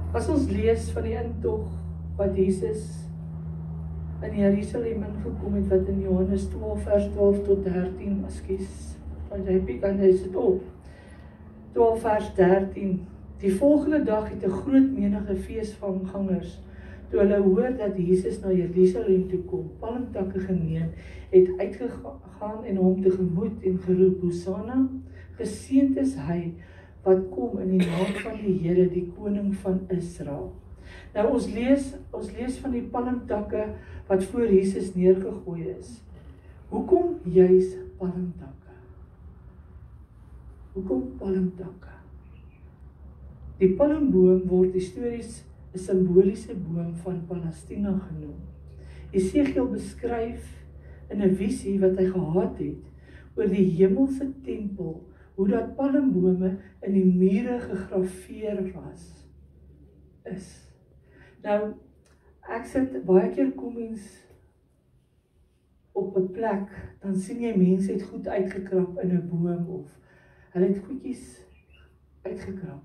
As ons lees van die intog wat Jesus in Jerusalem ingekom het, wat in Johannes 12 vers 12 tot 13, want jy piek aan hy sit op, 12 vers 13, die volgende dag het 'n groot menige feesgangers, toe hulle hoor dat Jesus na Jerusalem toe kom, palmtakke geneem, het uitgegaan en hom tegemoet en geroep, Hosanna, geseënd is hy, wat kom in die naam van die Here, die koning van Israel. Nou ons lees van die palmtakke wat voor Jesus neergegooi is. Hoekom juis palmtakke? Hoekom palmtakke? Die palmboom word histories 'n simboliese boom van Palestina genoem. Esegiel beskryf in 'n visie wat hy gehad het oor die hemelse tempel, hoe dat palmbome in die mure gegraveer is. Nou, ek sit baie keer kom mens op 'n plek, dan sien jy mense het goed uitgekrap in 'n boom of hulle het goedjies uitgekrap.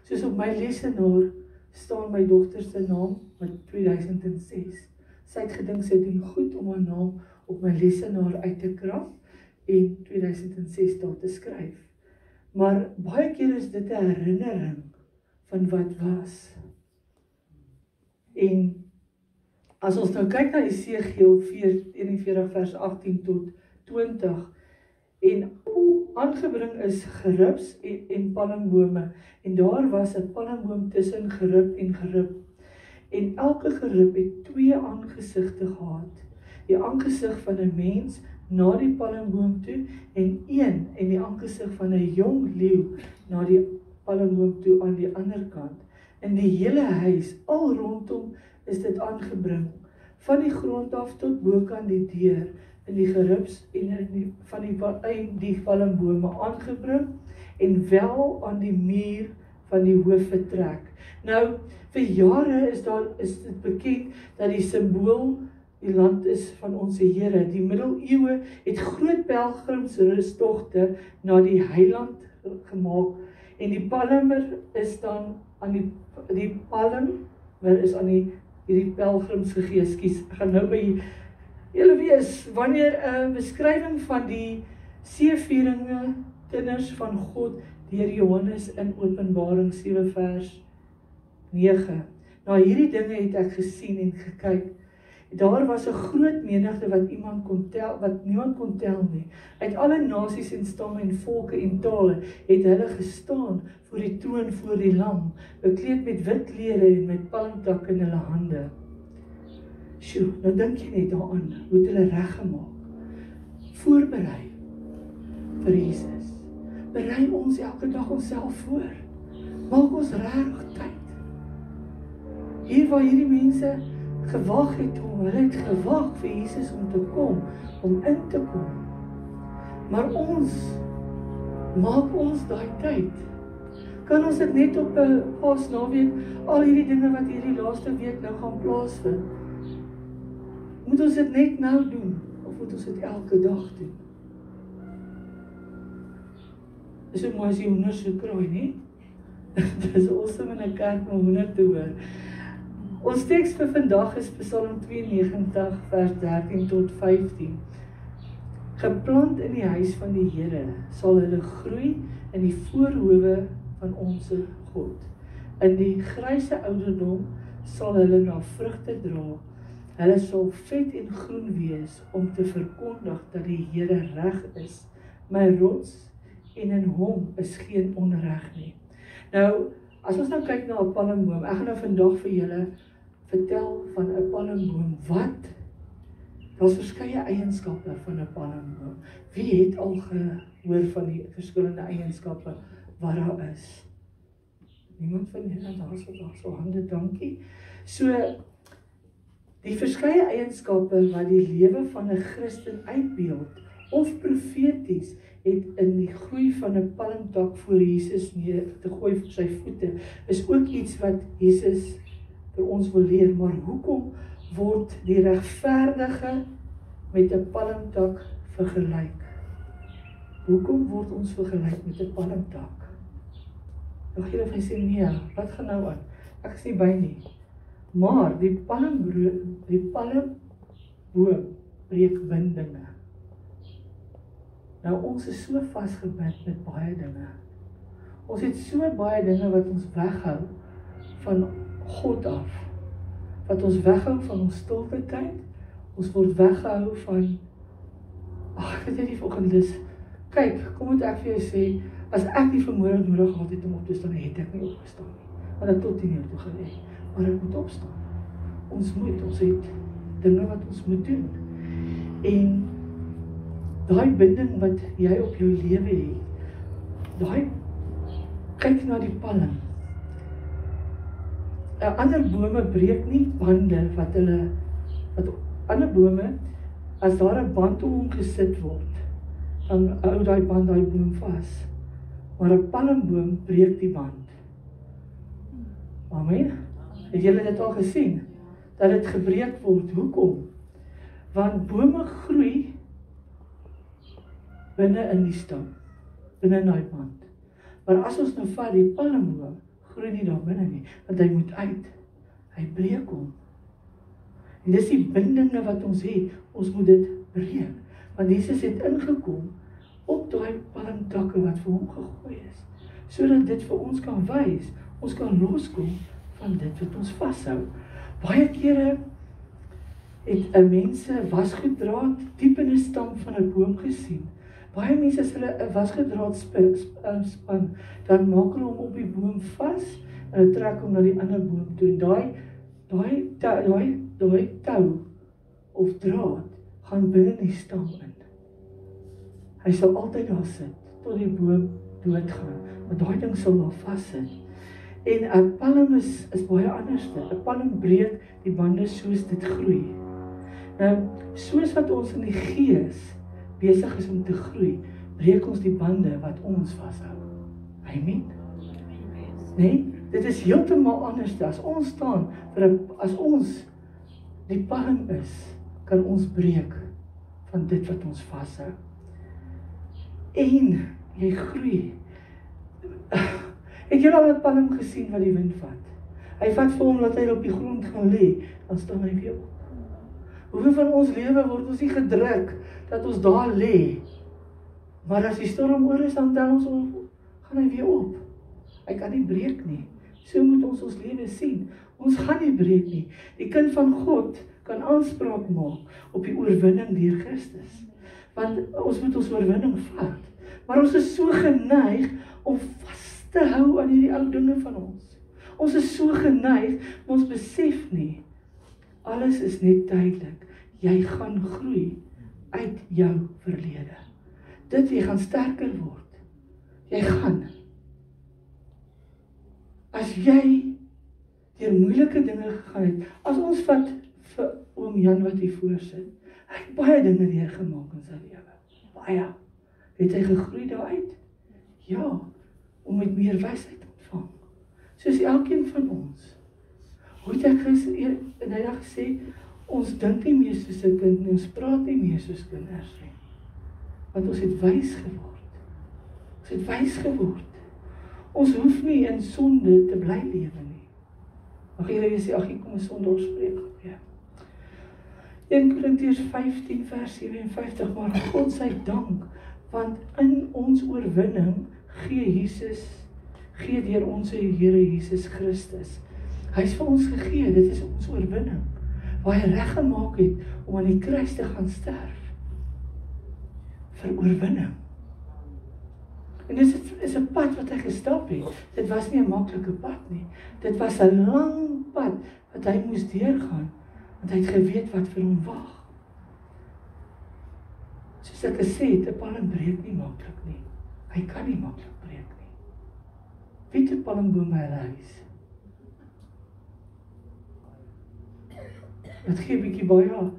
Soos op my lesenaar staan my dogter se naam met 2006. Sy het gedink sy doen goed om haar naam op my lesenaar uit te krap en 2006 daar te skryf. Maar baie keer is dit 'n herinnering van wat was. En as ons nou kyk na Esegiel 41 vers 18 tot 20 en aangebring is geribs en palmbome en daar was 'n palmboom tussen gerib en gerib en elke gerib het 2 aangesigte gehad, die aangesig van 'n mens na die palmboom toe en die aangesig van 'n jong leeu na die palmboom toe aan die ander kant. In die hele huis, al rondom is dit aangebring, van die grond af tot bokant die deur, in die geribs en die palmbome aangebring en wel aan die muur van die hoofvertrek. Nou, vir jare is dit bekend dat die simbool die land is van ons Here. Die middeleeue het groot pelgrimsrustogte na die heiland gemaak en die palmer is dan aan die palmer is aan hierdie pelgrims gegee. Ek gaan nou by julle wees wanneer 'n beskrywing van die seëvieringe kinders van God deur Johannes in Openbaring 7 vers 9. Na hierdie dinge het ek gesien en gekyk. Daar was 'n groot menigte wat niemand kon tel nie. Uit alle nasies en stamme en volke en tale het hulle gestaan voor die troon voor die lam, bekleed met wit klere en met palmtakke in hulle hande. Sjoe, nou dink jy net daaraan, hoe het hulle reggemaak? Voorberei vir Jesus. Berei ons elke dag onsself voor. Maak ons regtig tyd. Hier waar hierdie mense gewag het hulle het gewag vir Jesus om te kom, om in te kom. Maar maak ons daai tyd. Kan ons dit net op 'n Paasnaweek, al hierdie dinge wat hierdie laaste week nou gaan plaasvind? Moet ons dit net nou doen, of moet ons dit elke dag doen? Is so mooi as die honderd so kraai, nie? Dit is awesome in 'n kerk om honderd te hoor. Ons teks vir vandag is Psalm 92 vers 13 tot 15. Geplant in die huis van die Here sal hulle groei in die voorhoewe van ons God. In die gryse ouderdom sal hulle na vrugte dra. Hulle sal vet en groen wees om te verkondig dat die Here reg is, my rots, en in hom is geen onreg nie. Nou, as ons nou kyk na 'n palmboom, ek gaan nou vandag vir julle vertel van 'n palmboom. Daar's verskeie eienskappe van 'n palmboom. Wie het al gehoor van die verskillende eienskappe wat daar is? Niemand van julle, daar so hande, dankie. So, die verskeie eienskappe wat die lewe van 'n Christen uitbeeld of profeties het in die groei van 'n palmtak voor Jesus neer te gooi vir sy voete, is ook iets wat Jesus vir ons wil leer. Maar hoekom word die regverdige met 'n palmtak vergelyk? Hoekom word ons vergelyk met 'n palmtak? Dan gee hulle vir sê, nee, wat gaan nou aan? Ek is nie by nie. Maar die palmboom breek windinge. Nou ons is so vasgebind met baie dinge. Ons het so baie dinge wat ons weghou van God af. Wat ons weghou van ons stilte tyd. Ons word weggehou van, ek weet nie volgende is, kyk, kom moet ek vir jou sê, as ek die vermoë nodig gehad het om op te staan, het ek nie opgestaan nie. Want ek tot 10 uur toe gelê, maar ek moet opstaan. Ons het dinge wat ons moet doen. En daai binding wat jy op jou lewe het, kyk na die palm. Ander bome breek nie bande wat ander bome, as daar 'n band om hom gesit word, dan hou daai band daai boom vas. Maar 'n palmboom breek die band. Amen. Het julle dit al gesien? Dat dit gebreek word. Hoekom? Want bome groei binne in die stam, binne in daai band. Maar as ons nou vat die palmboom, groei nie daar binne nie, want hy moet uit. Hy breek hom. En dis die bindinge wat ons het, ons moet dit breek. Want Jesus het ingekom op daai palmtakke wat vir hom gegooi is, sodat dit vir ons kan wys, ons kan loskom van dit wat ons vashou. Baie kere het mense wasgoeddraad diep in 'n stam van 'n boom gesien. Baie mense as hulle 'n wasgoeddraad span, dan maak hulle hom op die boom vas en hulle trek hom na die ander boom toe. En daai tou of draad gaan binne die stam in. Hy sal altyd daar sit tot die boom doodgaan, maar daai ding sal daar vassit. En 'n palm is baie anderste. 'n Palm breek die bande soos dit groei. Nou, soos wat ons in die gees besig is om te groei, breek ons die bande wat ons vashou. Amen. Nee, dit is heeltemal anders. As ons staan as ons die palm is, kan ons breek van dit wat ons vashou. En jy groei. Het jy al 'n palm gesien wat die wind vat? Hy vat vir hom dat hy op die grond gaan lê, dan staan hy weer op. Hoeveel van ons lewe word ons nie gedruk dat ons daar lê, maar as die storm oor is, dan tel ons gaan hy weer op. Hy kan nie breek nie. So moet ons lewe sien. Ons gaan nie breek nie. Die kind van God kan aanspraak maak op die oorwinning deur Christus. Want ons moet ons oorwinning vat. Maar ons is so geneig om vas te hou aan hierdie ou dinge van ons. Ons is so geneig, maar ons besef nie. Alles is net tydelik. Jy gaan groei uit jou verlede. Jy gaan sterker word. Jy gaan. As jy deur moeilike dinge gegaan het, as ons vat vir oom Jan wat hier voor sit, hy het baie dinge deurgemaak in sy lewe. Baie. Het hy gegroei daaruit? Ja, om met meer wysheid te ontvang. Soos elkeen van ons. Hoe het ek gesê, ons dink nie meer soos 'n kind nie, ons praat nie meer soos kinders nie. Want ons het wys geword. Ons hoef nie in sonde te bly lewe nie. Mag julle sê, ag, hier kom 'n sondaar spreek weer. 1 Korintiërs 15 vers 57, maar God sy dank, want in ons oorwinning gee deur ons Here Jesus Christus. Hy is vir ons gegee, dit is ons oorwinning, waar hy reg gemaak het om aan die kruis te gaan sterf. Vir oorwinning. En dit is 'n pad wat hy gestap het. Dit was nie 'n maklike pad nie. Dit was 'n lang pad wat hy moes deurgaan, want hy het geweet wat vir hom wag. Soos ek gesê het, 'n palm breek nie maklik nie. Hy kan nie maklik breek nie. Wie het 'n palmboom by hulle huis? Dit gee 'n bietjie baie.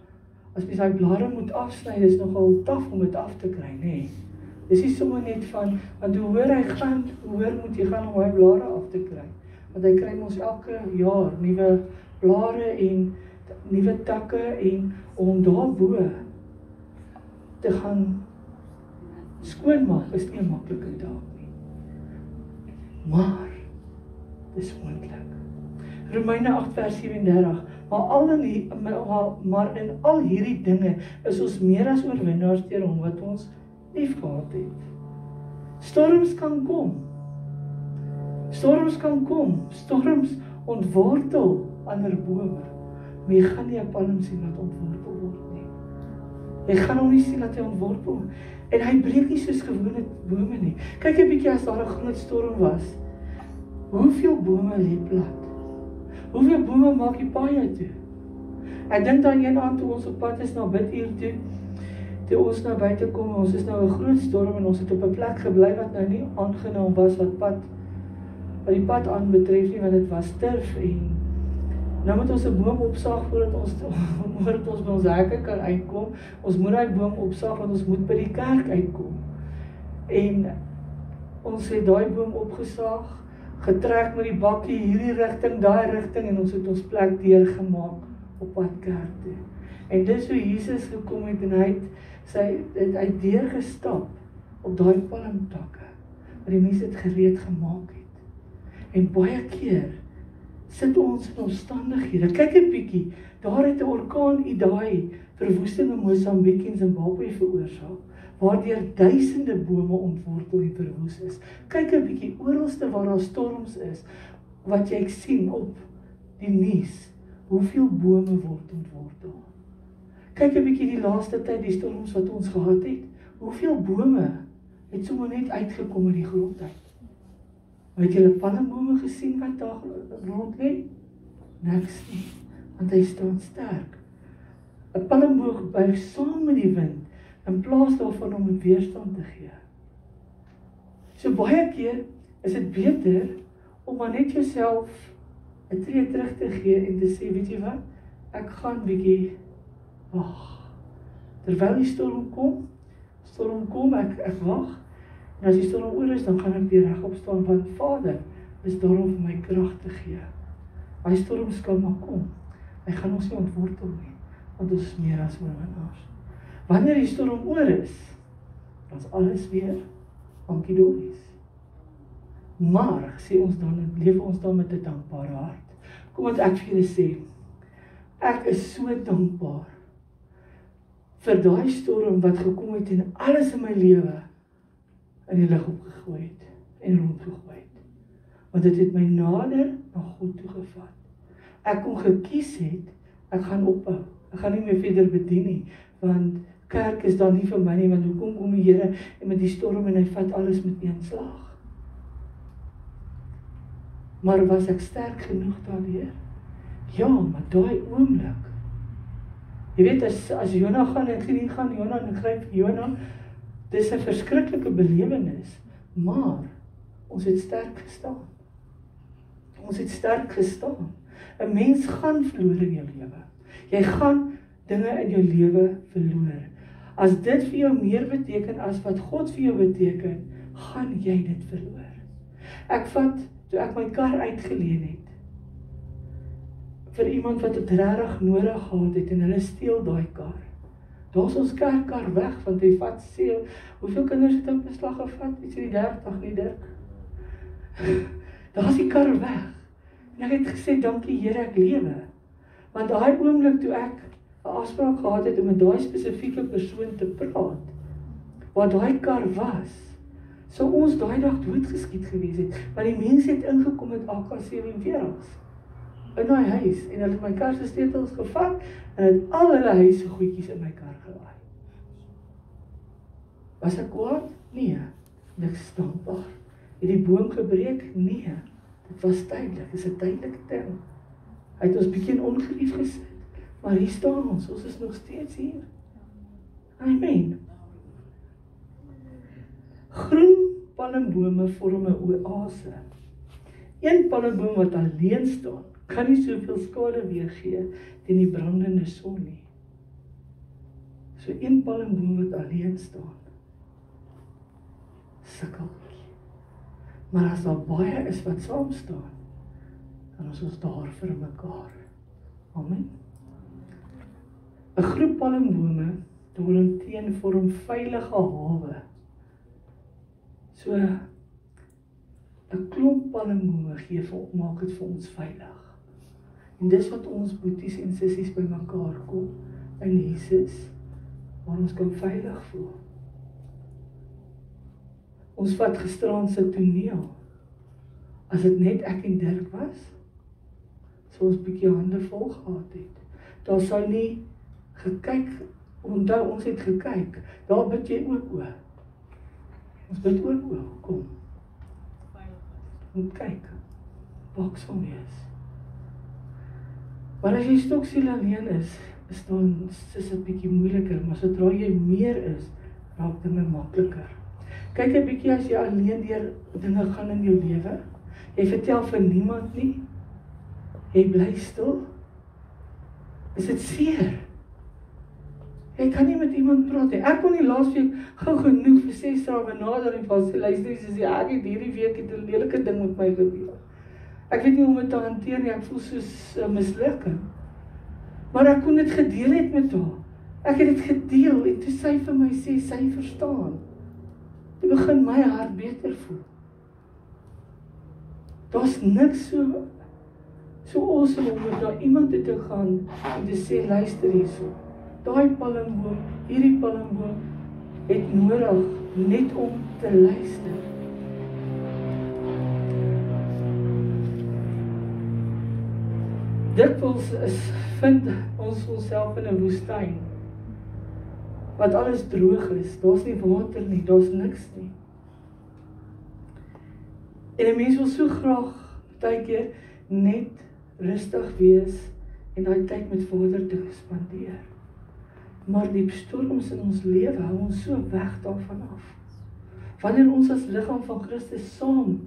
As mens daai blare moet afsny, is nogal taaf om dit af te kry, nê. Dis nie sommer net van, want hoe hoor hy gaan, hoe hoor moet jy gaan om hy blare af te kry. Want hy kry ons elke jaar nuwe blare en nuwe takke en om daarbo te gaan skoonmaak is nie 'n maklike taak nie. Maar dis moontlik. Romeine 8 vers 37, maar in al hierdie dinge is ons meer as oorwinnaars deur hom wat ons liefgehad het. Storms kan kom. Storms ontwortel ander bome. Maar jy gaan nie 'n palm sien wat ontwortel word nie. Jy gaan hom nie sien dat hy ontwortel. En hy breek nie soos gewone bome nie. Kyk 'n bietjie as daar 'n groot storm was. Hoeveel bome lê plat? Hoeveel bome maak die paaie toe? Ek dink aan een aand toe ons op pad is na biduur toe ons nou buite kom, ons is nou 'n groot storm en ons het op 'n plek gebly wat nou nie aangenaam was wat die pad aanbetref nie, want dit was turf en nou moet ons 'n boom opsaag voordat ons by ons hekke kan uitkom. Ons moet daai boom opsaag want ons moet by die kerk uitkom. En ons het daai boom opgesaag, getrek met die bakkie hierdie rigting, daai rigting en ons het ons plek deurgemaak op pad kerk toe. En dis hoe Jesus gekom het en hy het deurgestap op daai palmtakke wat die mense het gereed gemaak het. En baie keer sit ons in omstandighede. Kyk 'n bietjie, daar het 'n orkaan Idai verwoesting in Mosambiek en Zimbabwe veroorsaak, waardeur duisende bome ontwortel en verwoes is. Kyk 'n bietjie, oralste waar daar storms is, wat jy sien op die nuus, hoeveel bome word ontwortel. Kyk 'n bietjie die laaste tyd, die storms wat ons gehad het, hoeveel bome het sommer net uitgekom in die grond uit. Het julle palmbome gesien wat daar rond lê? Niks nie, want hy staan sterk. 'n Palmboom buig saam met die wind, in plaas daarvan om het weerstand te gee. So baie keer is dit beter om maar net jouself 'n tree terug te gee en te sê, weet jy wat, ek gaan bietjie wag. Terwyl die storm kom, ek wag. En as die storm oor is, dan gaan ek weer regop staan, want Vader is daar om vir my krag te gee. Hy storm kan maar kom. Hy gaan ons nie ontwortel nie, want ons is meer as oorwinnaars. Wanneer die storm oor is, dan is alles weer hankie-dories. Maar, sê ons dan, leef ons dan met 'n dankbare hart. Kom wat ek vir julle sê, ek is so dankbaar vir daai storm wat gekom het en alles in my lewe in die lug opgegooi het en rondgegooi het. Want dit het my nader na God toegevat. Ek kon gekies het, ek gaan ophou. Ek gaan nie meer verder bedien nie, want kerk is dan nie vir my nie, want hoekom kom die Here en met die storm en hy vat alles met een slag? Maar was ek sterk genoeg daardeur? Ja, maar daai oomblik. Jy weet, as Jona gaan en nie gaan Jona en gryp Jona, dis 'n verskriklike belewenis, maar ons het sterk gestaan. Ons het sterk gestaan. 'n Mens gaan verloor in jou lewe. Jy gaan dinge in jou lewe verloor. As dit vir jou meer beteken as wat God vir jou beteken, gaan jy dit verloor. Toe ek my kar uitgeleen het, vir iemand wat het regtig nodig gehad het, en hulle steel daai kar. Daar is ons kerkkar weg, want hy vat seel. Hoeveel kinders het op beslag gevat? Iets in die 30, nie Dirk? Daar is die kar weg. En ek het gesê, dankie Here, ek lewe. Want daai oomblik toe ek 'n afspraak gehad het om met daai spesifieke persoon te praat, waar daai kar was, sou ons daai dag doodgeskiet gewees het, want die mense het ingekom met AK-47's in daai huis, en hulle het my kar se sleutels gevat, en het al hulle huise goedjies in my kar gelaai. Was ek kwaad? Nee, niks dankbaar. Het die boom gebreek? Nee, dit was tydelik, dit is 'n tydelike ding. Hy het ons bietjie in ongerief gesit, maar hier staan ons is nog steeds hier. Amen. Groen palmbome vorm 'n oase. Een palmboom wat alleen staan, kan nie soveel skade weergee teen die brandende son nie. So een palmboom wat alleen staan, sukkel. Maar as daar baie is wat saam staan, dan is ons daar vir mekaar. Amen. 'n Groep palmbome daarteen vorm veilige hawe. So, 'n klomp palmbome maak dit vir ons veilig. En dis wat ons boeties en sissies by mekaar kom in Jesus, waar ons kan veilig voel. Ons vat gisteraand se toneel. As dit net ek en Dirk was, sou ons bietjie hande vol gehad het. Daar sou nie gekyk, onthou ons het gekyk, daar bid jy ook oor. Ons bid ook oor, kom. Moet kyk, waaksaam wees. Maar as jy stoksiel alleen is dan is dit bietjie moeiliker, maar sodra jy meer is, raak dinge makliker. Kyk 'n bietjie as jy alleen deur dinge gaan in jou lewe. Jy vertel vir niemand nie. Jy bly stil. Is dit seer? Jy kan nie met iemand praat nie. Ek kon nie laasweek gou genoeg vir 6 dae benader en vir sy luister en sê ek het hierdie week het 'n lelike ding met my gebeur. Ek weet nie hoe om dit te hanteer nie. Ek voel soos 'n mislukking. Maar ek kon dit gedeel het met haar. Ek het dit gedeel en toe sy vir my sê sy verstaan. Toe begin my hart beter voel. Daar's niks so awesome om met daar iemand te gaan en te sê luister hierso. Daai palmboom, hierdie palmboom het nodig net om te luister. Dikwels vind ons onsself in 'n woestyn wat alles droog is. Daar's nie water nie, daar's niks nie. En 'n mens wil so graag baie keer net rustig wees en daai tyd met Vader te spandeer. Maar die storms in ons lewe hou ons so weg daarvan af. Wanneer ons as liggaam van Christus saam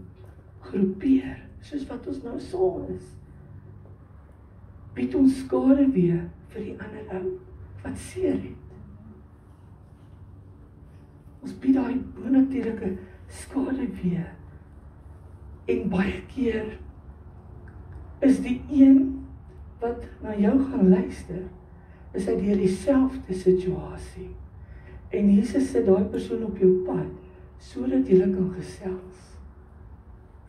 groepeer, soos wat ons nou saam is, bied ons skade weer vir die ander ou wat seer het. Ons bied daai bonatuurlike skade weer. En baie keer is die een wat na jou gaan luister, is hy deur dieselfde situasie. En Jesus sit daai persoon op jou pad, sodat jy kan gesels.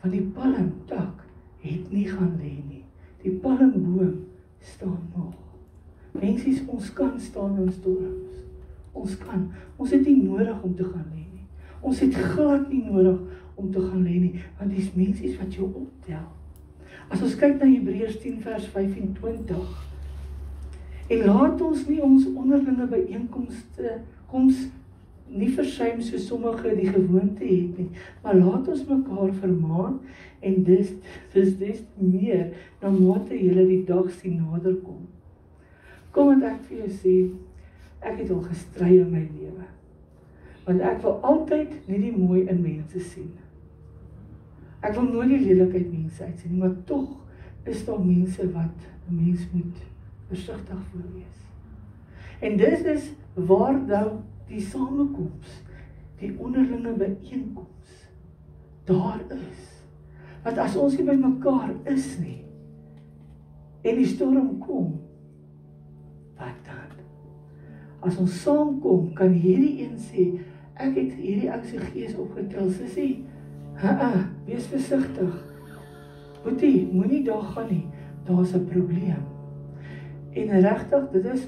Want die palmtak het nie gaan lê nie. Die palmboom staan nog. Mensies, ons kan staan in storms. Ons kan. Ons het nie nodig om te gaan lê nie. Ons het glad nie nodig om te gaan lê nie, want dis mensies wat jou optel. As ons kyk na Hebreërs 10 vers 25, en laat ons nie ons onderlinge byeenkomste nie versuim so sommige die gewoonte het nie, maar laat ons mekaar vermaan en dis des meer na mate julle die dag sien naderkom. Kom wat ek vir jou sê, ek het al gestry in my lewe. Want ek wil altyd nie die mooi in mense sien. Ek wil nooit die lelikheid mense uitsien, maar tog is daar mense wat 'n mens moet versigtig voor wees. En dis is waar nou die samekoms, die onderlinge byeenkoms, daar is. Want as ons nie by mekaar is nie, en die storm kom, wat dan? As ons saamkom, kan hierdie een sê, ek het hierdie ou se gees opgetel, sussie, wees versigtig. Boetie, moenie daar gaan nie, daar's 'n probleem. En regtig, dit is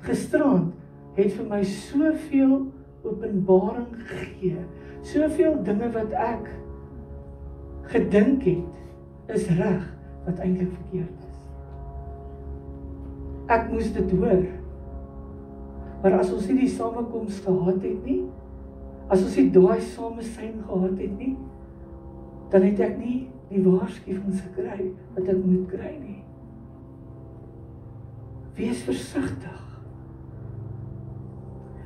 gisterand, het vir my soveel openbaring gegee, soveel dinge wat ek gedink het, is reg, wat eintlik verkeerd is. Ek moes dit hoor. Maar as ons nie die samekoms gehad het nie, as ons nie daai samesyn gehad het nie, dan het ek nie die waarskuwings gekry wat ek moet kry nie. Wees versigtig.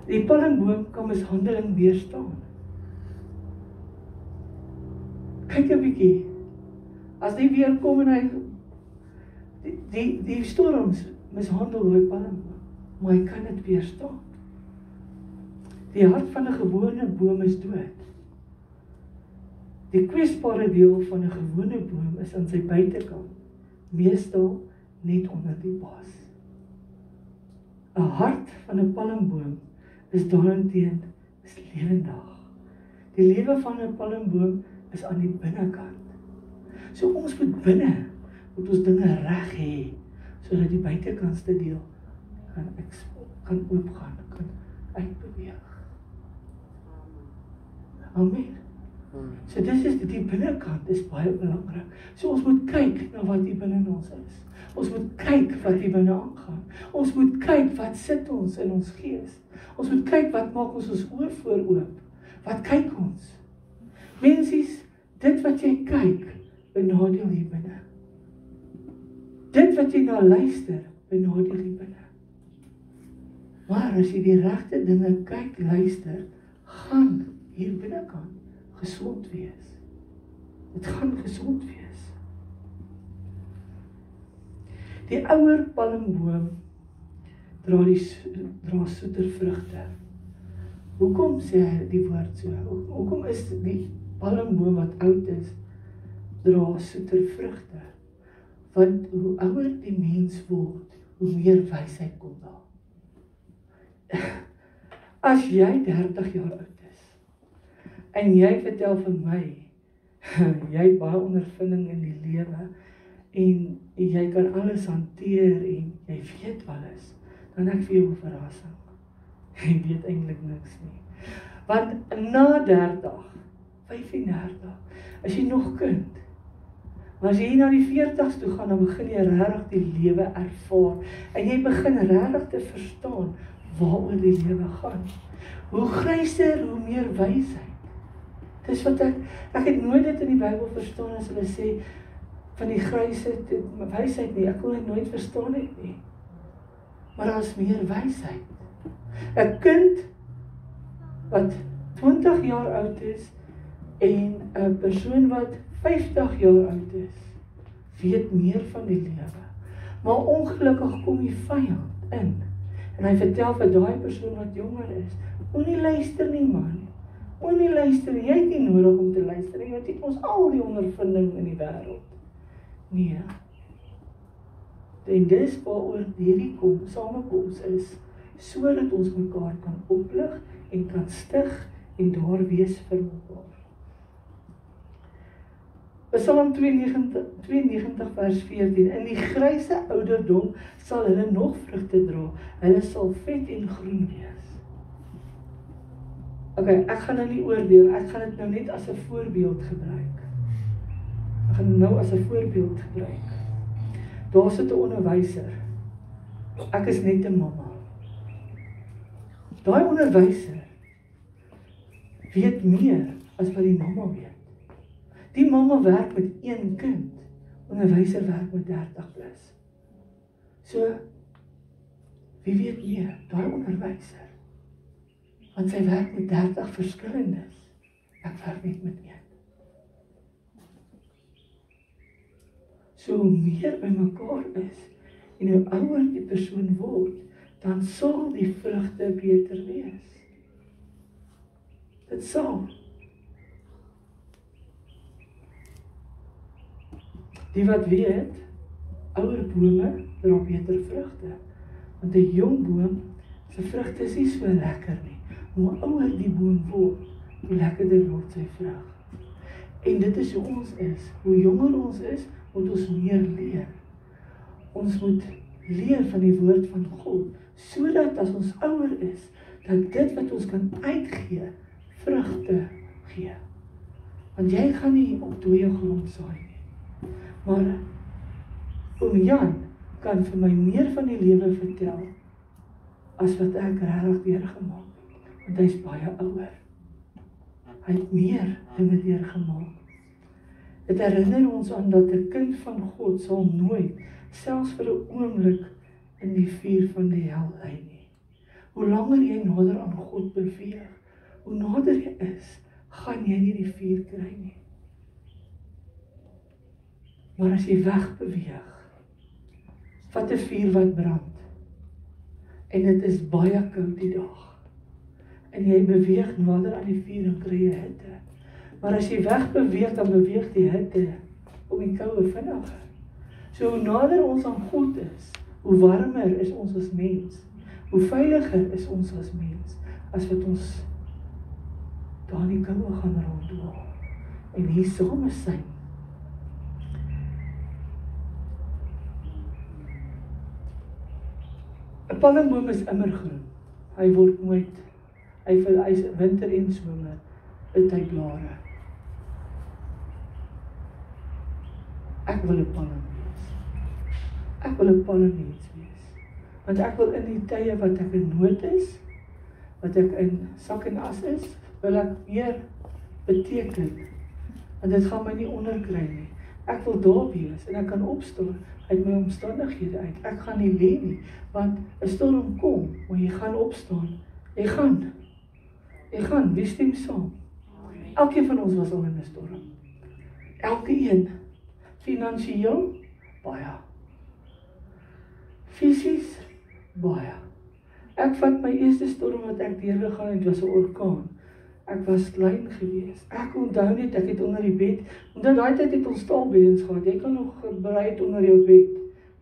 Die palmboom kan mishandeling weerstaan. Kyk 'n bietjie. As die weer kom en hy die storms mishandel die palmboom, maar hy kan dit weerstaan. Die hart van 'n gewone boom is dood. Die kwesbare deel van 'n gewone boom is aan sy buitekant, meestal net onder die bas. 'n Hart van 'n palmboom is daarenteen lewendig. Die lewe van 'n palmboom is aan die binnekant. So ons moet binne, moet ons dinge reg hê, sodat die buitekantste deel kan oopgaan, kan uitbeweeg. Amen. So dis is die binnekant is baie belangrik. So ons moet kyk na wat hier binne ons is. Ons moet kyk wat hier binne aangaan. Ons moet kyk wat sit ons in ons gees. Ons moet kyk wat maak ons oë vooroop. Wat kyk ons? Mensies, dit wat jy kyk, benadeel hier binne. Dit wat jy na luister, benadeel hier binne. Maar as jy die regte dinge kyk, luister, gaan hier binnekant gesond wees. Dit gaan gesond wees. Die ouer palmboom dra soeter vrugte. Hoekom sê hy die woord so? Hoekom is die palmboom wat oud is, dra soeter vrugte? Want hoe ouer die mens word, hoe meer wysheid kom daar. As jy 30 jaar oud is, en jy vertel vir my, jy het baie ondervinding in die lewe, en jy kan alles hanteer, en jy weet alles, dan ek vir jou 'n verrassing. Jy weet eintlik niks nie. Want na 30, 35, as jy nog kind, maar as jy na die 40's toe gaan, dan begin jy regtig die lewe ervaar, en jy begin regtig te verstaan, waaroor die lewe gaan. Hoe gryser, hoe meer wysheid. Dis wat ek het nooit dit in die Bybel verstaan as hulle sê, van die grysheid, wysheid nie, ek kon dit nooit verstaan het nie. Maar daar is meer wysheid. 'n kind wat 20 jaar oud is, en 'n persoon wat 50 jaar oud is, weet meer van die lewe. Maar ongelukkig kom die vyand in, en hy vertel vir daai persoon wat jonger is, moenie luister nie man, moenie luister nie, jy het nie nodig om te luister nie, want jy het ons al die ondervinding in die wêreld. Nee. En dis waaroor hierdie samekoms is, sodat ons mekaar kan oplig en kan stig en daar wees vir mekaar. Psalm 92 vers 14, in die gryse ouderdom sal hulle nog vrugte dra, hulle sal vet en groen wees. Ok, ek gaan nou nie oordeel, ek gaan dit nou net as 'n voorbeeld gebruik. Ek gaan nou as 'n voorbeeld gebruik. Daar sit 'n onderwyser. Ek is net 'n mamma. Daai onderwyser weet meer as wat die mamma weet. Die mamma werk met 1 kind, onderwyser werk met 30 plus. So, wie weet meer? Daai onderwyser. Want sy werk met 30 verskillendes. Ek werk net met 1. So hoe meer by mekaar is, en hoe ouer die persoon word, dan sal die vrugte beter wees. Dit sal. Die wat weet, ouer bome dra beter vrugte. Want 'n jong boom se vrugte is nie so lekker nie. Hoe ouer die boom word, hoe lekkerder word sy vrug. En dit is hoe ons is. Hoe jonger ons is, moet ons meer leer. Ons moet leer van die woord van God, sodat as ons ouer is, dat dit wat ons kan uitgee, vrugte gee. Want jy gaan nie op dooie grond saai nie. Maar oom Jan kan vir my meer van die lewe vertel, as wat ek regtig deurgemaak het, want hy is baie ouer. Hy het meer dinge deurgemaak. Dit herinner ons aan dat 'n kind van God sal nooit, selfs vir 'n oomblik, in die vuur van die hel lê nie. Hoe langer jy nader aan God beweeg, hoe nader jy is, gaan jy nie die vuur kry nie. Maar as jy wegbeweeg, vat 'n vuur wat brand, en dit is baie koud die dag, en jy beweeg nader aan die vuur en kry jy hitte. Maar as jy wegbeweeg, dan beweeg die hitte om die koue vinniger. So hoe nader ons aan God is, hoe warmer is ons as mens, hoe veiliger is ons as mens, as wat ons daar in die koue gaan ronddwaal. en hier saam is sy. 'n palmboom is immergroen. Hy word nooit, hy's winter en somer, uit hy blare. Ek wil 'n palm wees. Ek wil 'n palmmens wees. Want ek wil in die tye wat ek in nood is, wat ek in sak en as is, wil ek meer beteken. Want dit gaan my nie onderkry nie. Ek wil daar wees en ek kan opstaan uit my omstandighede uit. Ek gaan nie lê nie, want 'n storm kom, maar jy gaan opstaan. Jy gaan, wie stem saam? Elkeen van ons was al in 'n storm. Elkeen, finansiëel, baie. Fisies, baie. Ek vat my eerste storm wat ek deurgegaan het, was 'n orkaan. Ek was klein gewees. Ek onthou net, ek het onder die bed, omdat daai tyd het ons staalbeddens gehad. Jy kan nog berei het onder jou bed.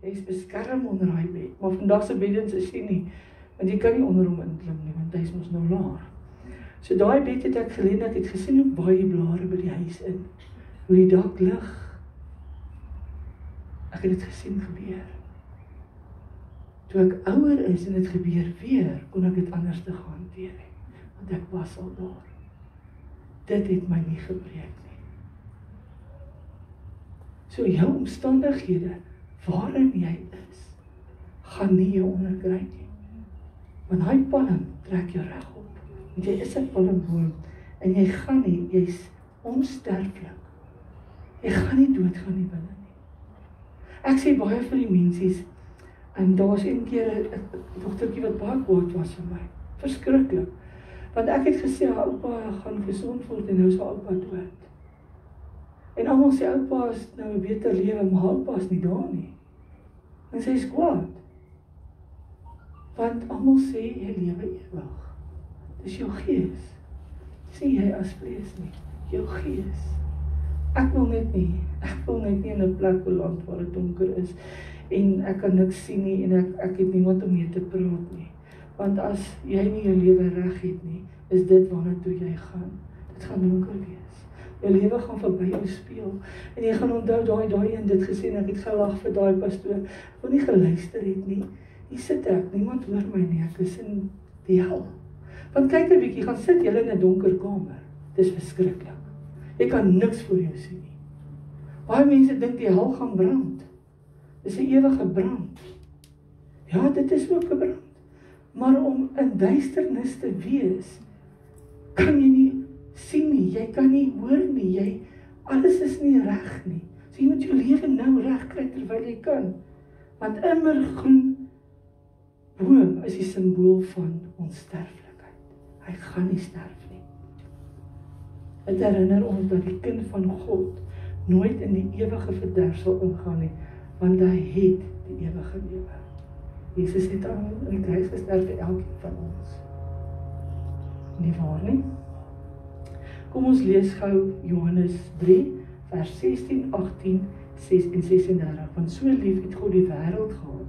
Jy is beskerm onder daai bed. Maar vandag se beddens is jy nie, want jy kan nie onder hom inklim nie, want hy is mos nou laag. So daai bed het ek gelê, ek het gesien hoe baie blare by die huis in, hoe die dak lig. Ek het dit gesien gebeur. Toe ek ouer is en dit gebeur weer, kon ek dit anders te gaan hanteer het, want ek was al daar. Dit het my nie gebreek nie. So jou omstandighede, waarin jy is, gaan nie jou onderkry nie. Want hy palm trek jou reg op. Want jy is 'n palmboom, en jy gaan nie, jy's onsterflik. Jy gaan nie doodgaan nie binne nie. Ek sê baie vir die mensies, en daar's een keer 'n dogtertjie wat baie kwaad was vir my. Verskriklik. Want ek het gesê, oupa gaan gesond word en nou is oupa dood. En almal sê, oupa is nou 'n beter lewe, maar oupa is nie daar nie. En sy is kwaad. Want almal sê, jy lewe ewig. Dis jou gees. Sê jy as vlees nie, jou gees. Ek wil net nie in 'n plek beland waar dit donker is, en ek kan niks sien nie, en ek het niemand om mee te praat nie. Want as jy nie jou lewe reg het nie, is dit waarna toe jy gaan. Dit gaan donker wees. Jou lewe gaan verby jou speel. En jy gaan onthou daai een dit gesê, en ek het gelag vir daai pastoor, wat nie geluister het nie. Hier sit ek, niemand hoor my nie, ek is in die hel. Want kyk 'n bietjie, gaan sit julle in 'n donker kamer. Dis verskriklik. Jy kan niks voor jou sien nie. Baie mense dink die hel gaan brand. Dis 'n ewige brand. Ja, dit is ook 'n brand. Maar om in duisternis te wees, kan jy nie sien nie, jy kan nie hoor nie, alles is nie reg nie. So jy moet jou lewe nou reg kry terwyl jy kan. Want immergroen boom is die simbool van onsterflikheid. Hy gaan nie sterf nie. Dit herinner ons dat die kind van God nooit in die ewige verderf sal ingaan nie, want hy het die ewige lewe. Jesus het aan in die kruis gesterf vir elkeen van ons. Nie waar nie? Kom ons lees gou Johannes 3, vers 16, 18, 6 en 36. Want so lief het God die wêreld gehad,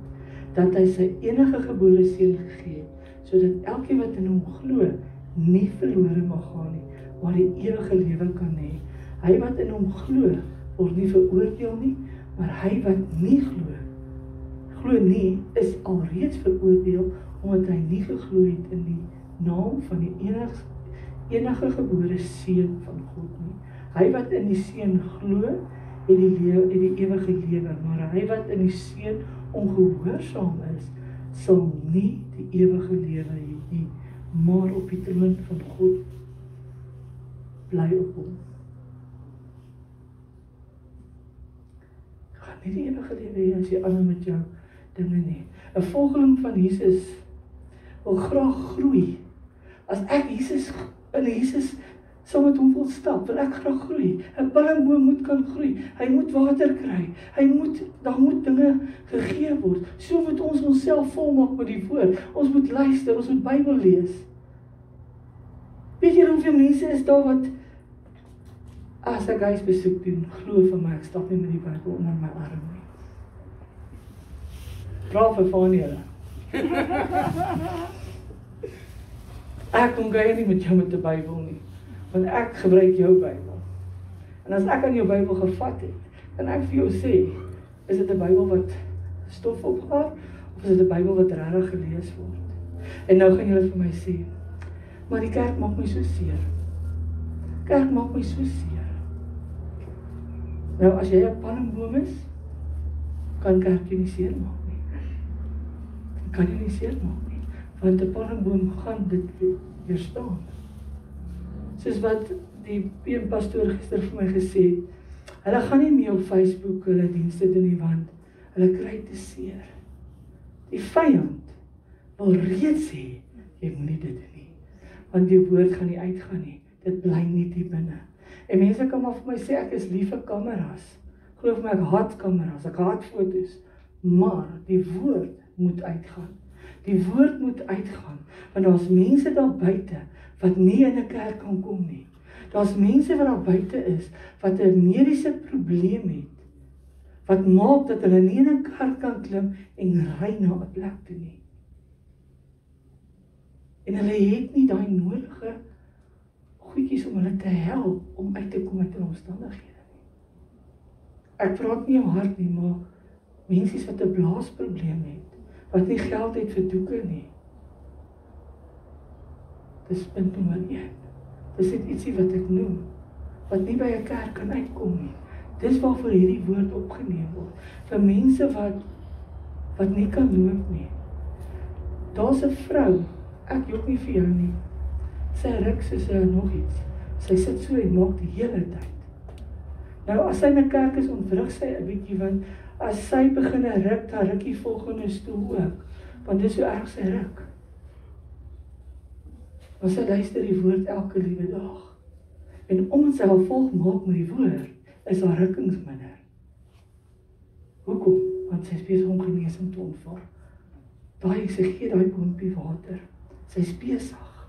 dat hy sy enige gebore seun gegee het, sodat elkeen wat in hom glo, nie verlore mag gaan nie, maar die ewige lewe kan hê. Hy wat in hom glo, word nie veroordeel nie, maar hy wat nie glo nie, is alreeds veroordeel, omdat hy nie geglo het in die naam van die enige gebore seun van God nie. Hy wat in die seun glo, het die ewige lewe, maar hy wat in die seun ongehoorsaam is, sal nie die ewige lewe hê nie, maar op die troon van God bly op hom. Gaan nie die ewige lewe hê as jy aanhou met jou dinge nie. 'n volgeling van Jesus wil graag groei. As ek in Jesus saam met hom wil stap, wil ek graag groei. 'n palmboom moet kan groei. Hy moet water kry. Daar moet dinge gegee word. So moet ons onsself volmaak met die woord. Ons moet luister, ons moet Bybel lees. Weet jy hoeveel mense is daar wat, as ek huisbesoek doen, glo vir my, ek stap nie met die Bybel onder my arm nie. Vra vir van julle. Ek kom gee nie met jou met die Bybel nie, want ek gebruik jou Bybel. En as ek aan jou Bybel gevat het, kan ek vir jou sê, is dit 'n Bybel wat stof opgaar, of is dit 'n Bybel wat regtig gelees word? En nou gaan julle vir my sê, maar die kerk maak my so seer. Kerk maak my so seer. Nou, as jy 'n palmboom is, kan kerk jy nie seer maak nie. Kan jy nie seer maak nie, want 'n palmboom gaan dit weerstaan. Soos wat die een pastoor gister vir my gesê het, hulle gaan nie meer op Facebook hulle dienste doen nie, want hulle kry te seer. Die vyand wil reeds sê, jy moet nie dit doen nie, want die woord gaan nie uitgaan nie, dit bly nie die binne. En mense kan maar vir my sê, ek is lief vir kameras, geloof my, ek haat kameras, ek haat foto's, maar die woord moet uitgaan. Die woord moet uitgaan, want daar's mense daar buite, wat nie in 'n kerk kan kom nie. Daar's mense wat daar buite is, wat 'n mediese probleem het, wat maak dat hulle nie in 'n kar kan klim en ry na 'n plek toe nie. En hulle het nie daai nodige goedjies om hulle te help om uit te kom uit hulle omstandighede nie. Ek praat nie jou hart nie, maar mensies wat 'n blaasprobleem het, wat nie geld het vir doeke nie. Dis punt nommer 1. Dis net ietsie wat ek noem, wat nie by 'n kerk kan uitkom nie. Dis waarvoor hierdie woord opgeneem word, vir mense wat nie kan loop nie. Daar's 'n vrou, ek jok nie vir jou nie, sy ruk soos nog iets, sy sit so en maak die hele tyd. Nou as sy in 'n kerk is, ontwrig sy 'n bietjie, want as sy begin ruk, dan ruk die volgende stoel ook, want dis so erg sy ruk. Maar sy luister die woord elke liewe dag, en omdat sy al volg maak met die woord, is haar rukkings minder. Hoekom? Want sy is besig om genesing te ontvang. Sy gee daai boompie water, sy is besig.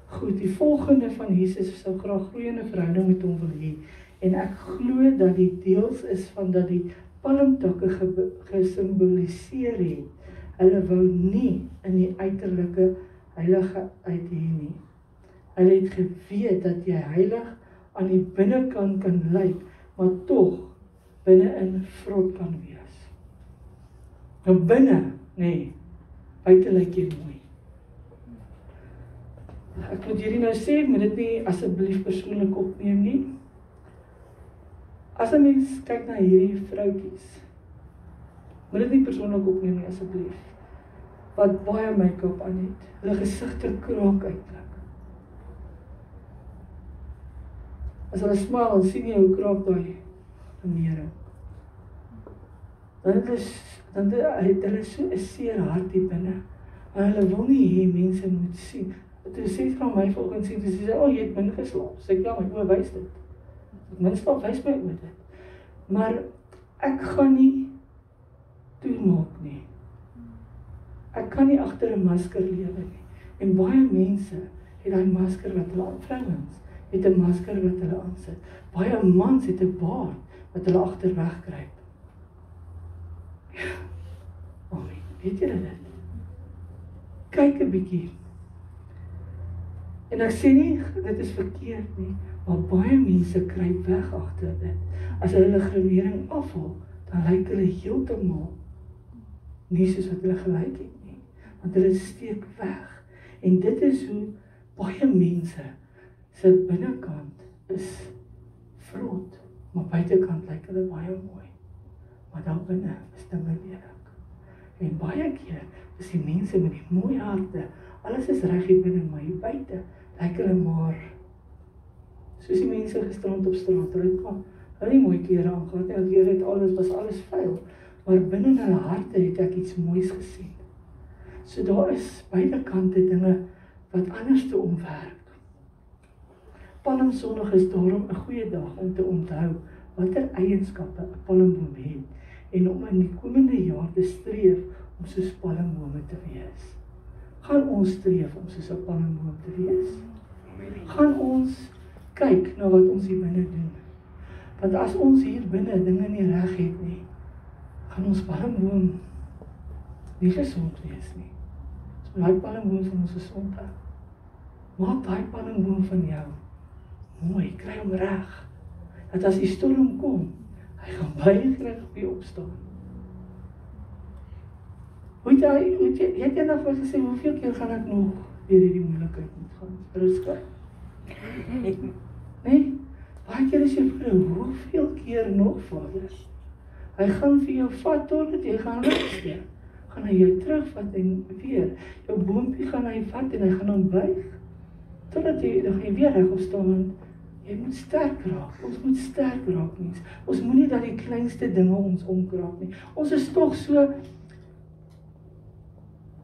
Goed, die volgende van Jesus sou graag groeiende verhouding met hom wil hê, en ek glo dat die deels is van dat die palmtakke gesimboliseer het. Hulle wou nie in die uiterlike heilige uit hê nie. Hulle het geweet dat jy heilig aan die binnekant kan lyk, maar tog binne-in vrot kan wees. Nou binne, nee, buite lyk jy mooi. Ek moet hierdie nou sê, moet dit nie asseblief persoonlik opneem nie. As 'n mens kyk na hierdie vroutjies, moet dit nie persoonlik opneem nie asseblief, wat baie make-up aan het, hulle gesigte kraak uitlik. As hulle smaal, dan sien jy hoe kraak daai mere. Dan het hulle so 'n seer hart hier binne, en hulle wil nie hê mense moet sien. Toe sê van my volgens sien, toe sê, jy het min geslaap. Sê ek, ja, my oë wys dit. Min slaap wys my oë dit. Maar ek gaan nie toemaak nie. Ek kan nie agter 'n masker lewe nie. En baie mense het daai masker wat hulle vrouens het 'n masker wat hulle aansit. Baie mans het 'n baard wat hulle agterweg kruip. Ja. Amen. Weet julle dit? Kyk 'n bietjie. En ek sê nie, dit is verkeerd nie, maar baie mense kruip weg agter dit. As hulle grimering afhaal, dan lyk hulle heeltemal nie soos wat hulle gelyk het nie, want hulle steek weg. En dit is hoe baie mense se binnekant is vrot, maar buitekant lyk hulle baie mooi. Maar daar binne is dinge lelik. En baie keer is die mense met die mooi harte, alles is reg hier binne, maar hier buite lyk hulle maar soos die mense gisterand op straat. Hulle het nie mooi klere aangehad nie, hulle het was alles vuil, maar binne in hulle harte het ek iets moois gesien. So daar is beide kante dinge wat anders te omwerk. Palmsondag is daarom 'n goeie dag om te onthou watter eienskappe 'n palmboom het en om in die komende jaar te streef om soos palmbome te wees. Gaan ons streef om soos 'n palmboom te wees? Gaan ons kyk na wat ons hier binne doen? Want as ons hier binne dinge nie reg het nie, gaan ons palmboom nie gesond wees nie. So daai palmboom van ons gesond hou. Maak daai palmboom van jou mooi, kry hom reg. dat as die storm kom, hy gaan baie graag weer opstaan. Jy het eendag vir gesê, hoeveel keer gaan ek nog deur hierdie moeilikheid moet gaan? Rustig. Nee? Baie keer is jy vrou, hoeveel keer nog, Vader? Hy gaan vir jou vat totdat jy gaan rustig. Gaan hy jou terugvat en weer. Jou boompie gaan hy vat en hy gaan hom buig. Totdat jy weer reg opstaan, want jy moet sterk raak. Ons moet sterk raak, mens. Ons moenie dat die kleinste dinge ons omkraak nie. Ons is tog so,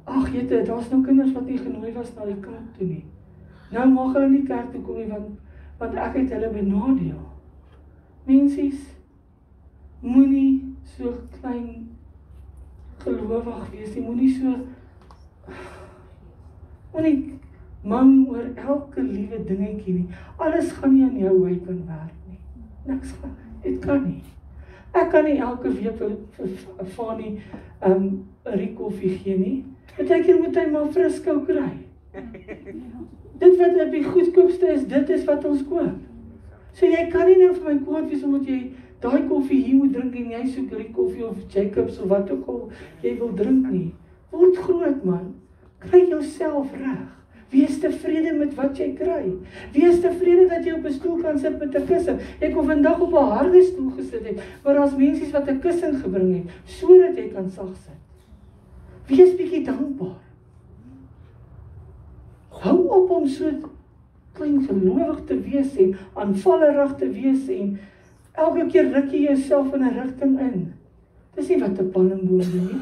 ag jette, daar's nou kinders wat nie genooi was na die kerk toe nie. Nou mag hulle nie kerk toe kom nie, want ek het hulle benadeel. Mensies, moenie so klein gelowig wees nie, moenie mang oor elke liewe dingetjie nie. Alles gaan nie aan jou wy kan werk nie. Niks gaan, dit kan nie. Ek kan nie elke week vir Fanny 'n koffie gee nie. Partykeer moet hy maar friskou kry. Dit wat op die goedkoopste is, dit is wat ons koop. So jy kan nie nou vir my kwaad wees omdat jy daai koffie hier moet drink en jy soek koffie of Jacobs of wat ook al jy wil drink nie. Word groot man. Kry jouself reg. Wees tevrede met wat jy kry. Wees tevrede dat jy op 'n stoel kan sit met 'n kussing. Ek kon vandag op 'n harde stoel gesit het, maar daar's mense wat 'n kussing gebring het sodat jy kan sag sit. Wees bietjie dankbaar. Hou op om so klein gelowig te wees en aanvallerig te wees en elke keer ruk jy jouself in 'n rigting in. Dis nie wat 'n palmboom doen nie.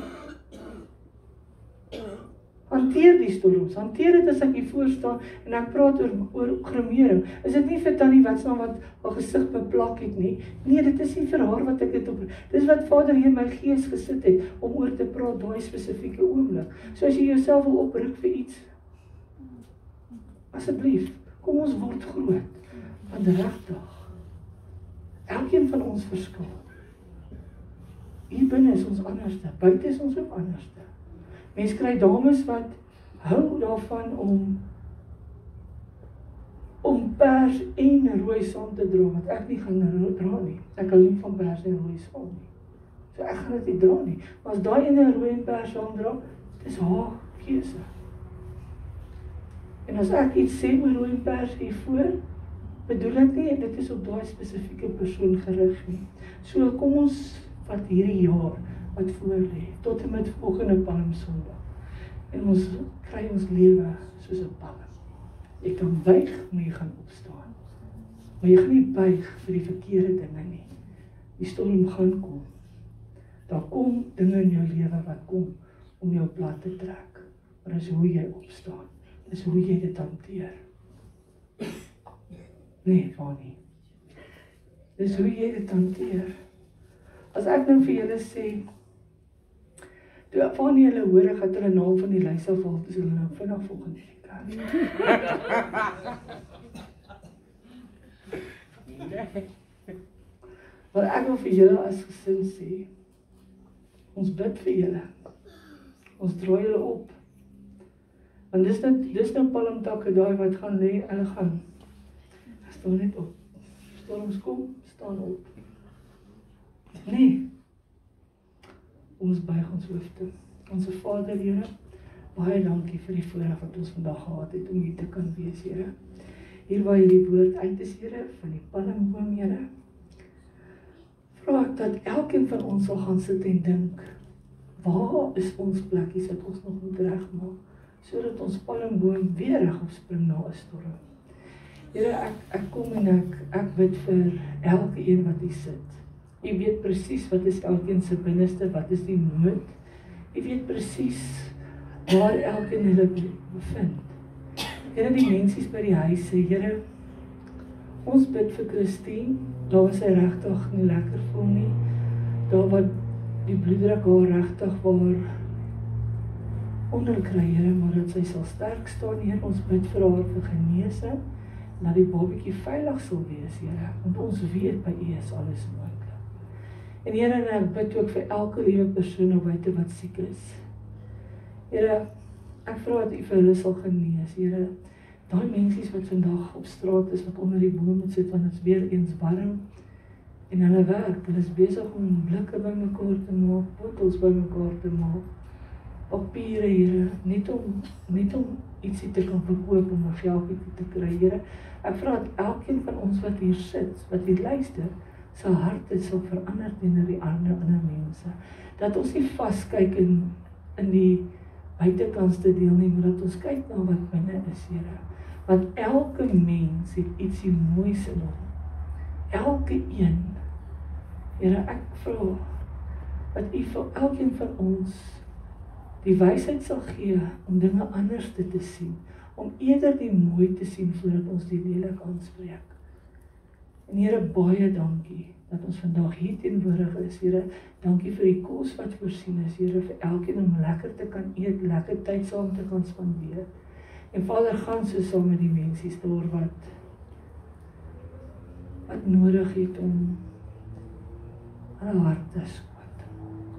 Hanteer die storms, hanteer dit as ek hier voor staan en ek praat oor grimering. Is dit nie vir Tannie Watsna wat haar gesig beplak het nie? Nee, dit is nie vir haar wat ek dit op. Dis wat Vader hier in my gees gesit het om oor te praat daai spesifieke oomblik. So as jy jouself wil opruk vir iets, asseblief, kom ons word groot. Want regtig, elkeen van ons verskil. Hier binne is ons anderste, buite is ons ook anderste. Mens kry dames wat hou daarvan om pers en rooi saam te dra, wat ek nie gaan dra nie. Ek hou nie van pers en rooi saam nie. So ek gaan dit nie dra nie. Maar as daai ene rooi en pers saam dra, dis haar keuse. En as ek iets sê oor rooi en pers hiervoor, bedoel ek nie, dit is op daai spesifieke persoon gerig nie. So kom ons vat hierdie jaar wat voor lê, tot en met volgende Palmsondag. En ons kry ons lewe soos 'n palm. Jy kan buig, maar jy gaan opstaan. Maar jy gaan nie buig vir die verkeerde dinge nie. Die storm gaan kom. Daar kom dinge in jou lewe wat kom om jou plat te trek. Maar dis hoe jy opstaan. Dis hoe jy dit hanteer. Nee, Fanny. Dis hoe jy dit hanteer. As ek nou vir julle sê, toe Fanny hulle hoor, ek het hulle naam van die lys afhaal, dis hulle nou vinnig volgende week. Maar ek wil vir julle as gesin sê, ons bid vir julle. Ons draai julle op. Want dis nou palmtakke daai wat gaan lê, hulle gaan. Staan net op. Storms kom, staan op. Nee. Ons buig ons hoofde. Onse Vader, Here, baie dankie vir die voorreg wat ons vandag gehad het om hier te kan wees, Here. Hier waar hierdie woord uit is, Here, van die palmboom, Here. Vra ek dat elkeen van ons sal gaan sit en dink, waar is ons plekkies wat ons nog moet regmaak, sodat ons palmboom weer reg opspring na 'n storm. Here, ek kom en ek bid vir elke een wat hier sit. U weet presies wat is elkeen se binneste, wat is die nood. U weet presies waar elkeen hulle bevind. Here, die mensies by die huise, Here, ons bid vir Christine, daar was sy regtig nie lekker voel nie, daar wat die bloeddruk haar regtig waar onderkry, Here, maar dat sy sal sterk staan, Here, ons bid vir haar vir genesing, dat die babietjie veilig sal wees, Here, want ons weet by U is alles moontlik. En Here, ek bid ook vir elke liewe persoon op buite wat siek is. Here, ek vra dat U vir hulle sal genees, Here. Daai mensies wat vandag op straat is, wat onder die boom moet sit, want dit is weer eens warm. En hulle werk, hulle is besig om blikke bymekaar te maak, bottels bymekaar te maak, papiere, Here, net om ietsie te kan verkoop, om 'n geldjie te kry, Here. Ek vra dat elkeen van ons wat hier sit, wat hier luister, sy harte sal verander teenoor die ander mense. Dat ons nie vaskyk in die buitekantste deel nie, maar dat ons kyk na wat binne is, Here. Want elke mens het ietsie moois in hom. Elke een. Here, ek vra dat U vir elkeen van ons die wysheid sal gee om dinge anders te sien, om eerder die mooi te sien voordat ons die lelik aanspreek. En Here, baie dankie dat ons vandag hier teenwoordig is, Here. Dankie vir die kos wat voorsien is, Here, vir elkeen om lekker te kan eet, lekker tyd saam te kan spandeer. En Vader, gaan so saam met die mensies daar wat nodig het om hulle harte skoon te maak.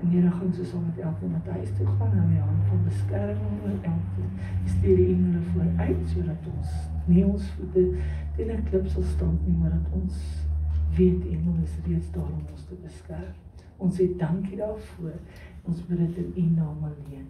En Here, gaan so saam met elkeen wat huis toe gaan, hou die hand van beskerming oor elkeen. Stuur die engele vooruit, sodat ons nie ons voete teen 'n klip sal staan nie, maar dat ons weet engele is reeds daar om ons te beskerm. Ons sê dankie daarvoor. Ons bid dit in U naam alleen.